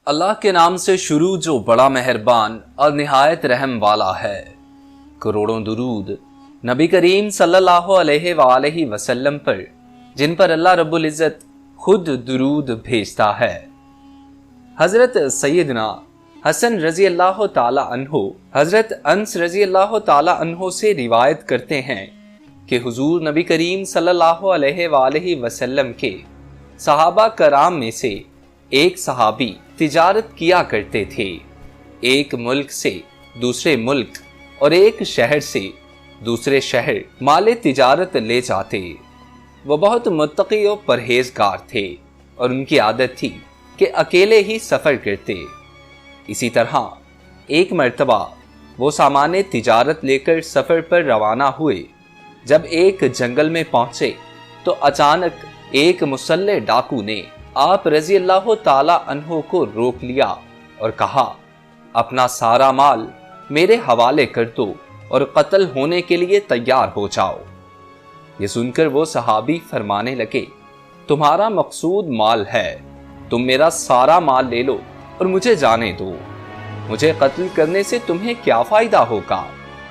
अल्लाह के नाम से शुरू जो बड़ा मेहरबान और निहायत रहम वाला है। करोड़ों दुरूद नबी करीम सल्लल्लाहु अलैहि वसल्लम पर, जिन पर अल्लाह रब्बुल इज़्ज़त खुद दुरूद भेजता है। हजरत सैयदना हसन रजी अल्लाह ताला अन्हो हजरत अंस रजी अल्लाह ताला अन्हो से रिवायत करते हैं कि हुजूर नबी करीम सल्लल्लाहु अलैहि वसल्लम के सहाबा कराम में से एक सहाबी तिजारत किया करते थे। एक मुल्क से दूसरे मुल्क और एक शहर से दूसरे शहर माले तिजारत ले जाते। वो बहुत मुत्तकी और परहेजगार थे और उनकी आदत थी कि अकेले ही सफ़र करते। इसी तरह एक मर्तबा वो सामाने तिजारत लेकर सफ़र पर रवाना हुए। जब एक जंगल में पहुंचे तो अचानक एक मुसल्ले डाकू ने आप रजी अल्लाह ताला अन्हो को रोक लिया और कहा, अपना सारा माल मेरे हवाले कर दो और कत्ल होने के लिए तैयार हो जाओ। ये सुनकर वो सहाबी फरमाने लगे, तुम्हारा मकसूद माल है, तुम मेरा सारा माल ले लो और मुझे जाने दो। मुझे कत्ल करने से तुम्हें क्या फायदा होगा?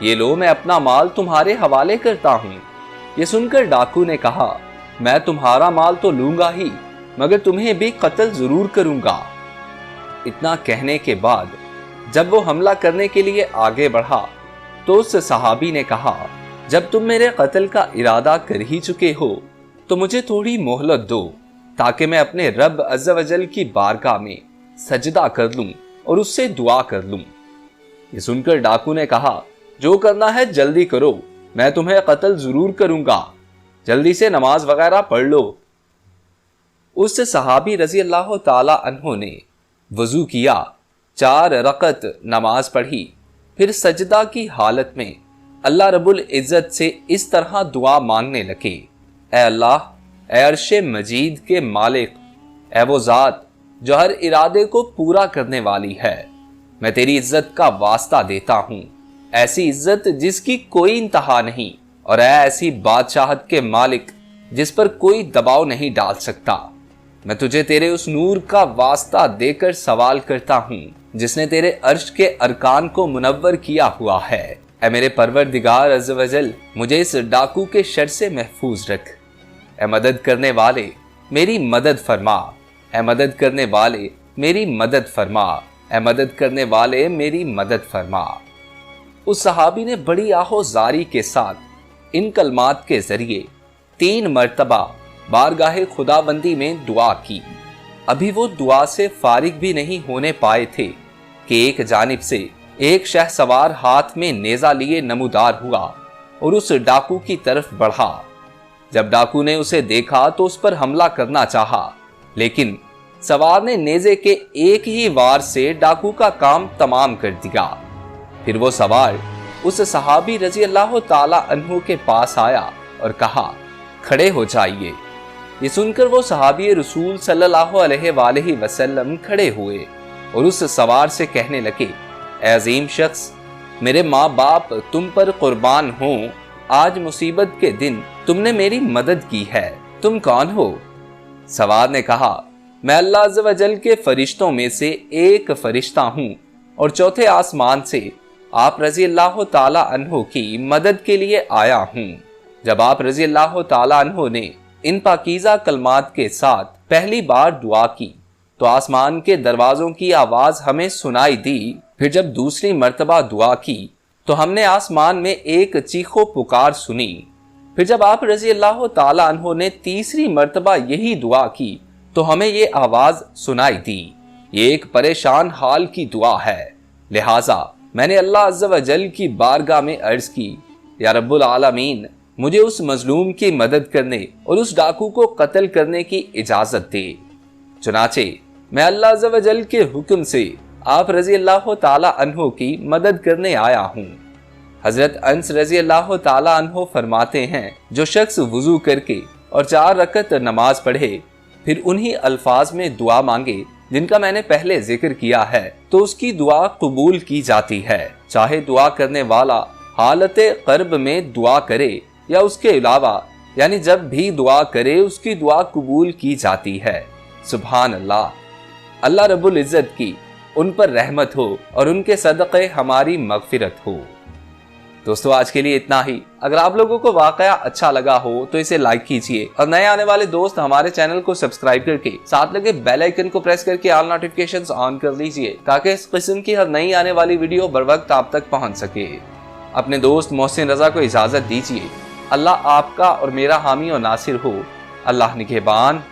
ये लो, मैं अपना माल तुम्हारे हवाले करता हूँ। ये सुनकर डाकू ने कहा, मैं तुम्हारा माल तो लूंगा ही, मगर तुम्हें भी कत्ल जरूर करूंगा। इतना कहने के बाद जब वो हमला करने के लिए आगे बढ़ा तो उस सहाबी ने कहा, जब तुम मेरे कत्ल का इरादा कर ही चुके हो तो मुझे थोड़ी मोहलत दो, ताकि मैं अपने रब अज़्ज़ व जल की बारगाह में सजदा कर लूं और उससे दुआ कर लूं। ये सुनकर डाकू ने कहा, जो करना है जल्दी करो, मैं तुम्हें कत्ल जरूर करूंगा, जल्दी से नमाज वगैरह पढ़ लो। उस सहाबी रजी अल्लाह ताला अन्हो ने वजू किया, 4 रकत नमाज पढ़ी, फिर सजदा की हालत में अल्लाह रब्बुल इज़्ज़त से इस तरह दुआ मांगने लगे, ए अल्लाह, ए अर्शे मजीद के मालिक, ए वो ज़ात जो हर इरादे को पूरा करने वाली है, मैं तेरी इज्जत का वास्ता देता हूँ, ऐसी इज्जत जिसकी कोई इंतहा नहीं, और ऐसी बादशाहत के मालिक जिस पर कोई दबाव नहीं डाल सकता। मैं तुझे तेरे उस नूर का वास्ता देकर सवाल करता हूँ जिसने तेरे अर्श के अरकान को मुनव्वर किया हुआ है। ऐ मेरे परवरदिगार अज़्ज़ व जल, मुझे इस डाकू के शर से महफूज रख। ऐ मदद करने वाले मेरी मदद फरमा, ऐ मदद करने वाले मेरी मदद फरमा, ऐ मदद करने वाले मेरी मदद फरमा। उस सहाबी ने बड़ी आहोजारी के साथ इन कलमात के जरिए 3 मर्तबा बारगाहे खुदाबंदी में दुआ की। अभी वो दुआ से फारिग भी नहीं होने पाए थे कि एक जानिब से एक शहसवार हाथ में नेजा लिए नमूदार हुआ और उस डाकू की तरफ बढ़ा। जब डाकू ने उसे देखा तो उस पर हमला करना चाहा, लेकिन सवार ने नेजे के एक ही वार से डाकू का काम तमाम कर दिया। फिर वो सवार उस सहाबी रजी अल्लाह ताला अन्हु के पास आया और कहा, खड़े हो जाइए। ये सुनकर वो सहाबी रसूल सल्लल्लाहु अलैहि वसल्लम खड़े हुए और उस सवार से कहने लगे, ए अजीम शख्स, मेरे माँ बाप तुम पर कुर्बान हों, आज मुसीबत के दिन तुमने मेरी मदद की है, तुम कौन हो? सवार ने कहा, मैं अल्लाह अज़्ज़ व जल के फरिश्तों में से एक फरिश्ता हूँ और चौथे आसमान से आप रजी अल्लाह ताला अन्हो की मदद के लिए आया हूँ। जब आप रजी अल्लाह ताला अन्हो ने इन पाकीज़ा कलमात के साथ पहली बार दुआ की तो आसमान के दरवाज़ों की आवाज़ हमें सुनाई दी। फिर जब दूसरी मर्तबा दुआ की तो हमने आसमान में एक चीखो पुकार सुनी। फिर जब आप रजी अल्लाह ताला अन्हो ने तीसरी मर्तबा यही दुआ की तो हमें ये आवाज़ सुनाई दी, ये एक परेशान हाल की दुआ है। लिहाजा मैंने अल्लाह अज़्ज़ व जल की बारगाह में अर्ज़ की, या रब्बुल आलमीन, मुझे उस मजलूम की मदद करने और उस डाकू को कत्ल करने की इजाज़त दे। चुनाचे मैं अल्लाह अज़्ज़ व जल के हुक्म से आप रजी अल्लाह ताला अन्हो की मदद करने आया हूँ। हज़रत अंस रजी अल्लाह ताला अन्हो फरमाते हैं, जो शख्स वुज़ू करके और 4 रकत नमाज पढ़े, फिर उन्हीं अल्फाज में दुआ मांगे जिनका मैंने पहले जिक्र किया है, तो उसकी दुआ कबूल की जाती है, चाहे दुआ करने वाला हालत कर्ब में दुआ करे या उसके अलावा, यानी जब भी दुआ करे उसकी दुआ कबूल की जाती है। सुभान अल्लाह। اللہ رب العزت کی ان پر رحمت ہو اور ان کے صدقے ہماری مغفرت ہو۔ دوستو آج کے لیے اتنا ہی۔ اگر آپ لوگوں کو واقعہ اچھا لگا ہو تو اسے لائک کیجئے اور نئے آنے والے دوست ہمارے چینل کو سبسکرائب کر کے ساتھ لگے بیل آئیکن کو پریس کر کے آل نوٹیفیکیشنز آن کر لیجئے تاکہ اس قسم کی ہر نئی آنے والی ویڈیو بر وقت آپ تک پہنچ سکے۔ اپنے دوست محسن رضا کو اجازت دیجئے۔ اللہ آپ کا اور میرا حامی و ناصر ہو۔ اللہ نگہبان۔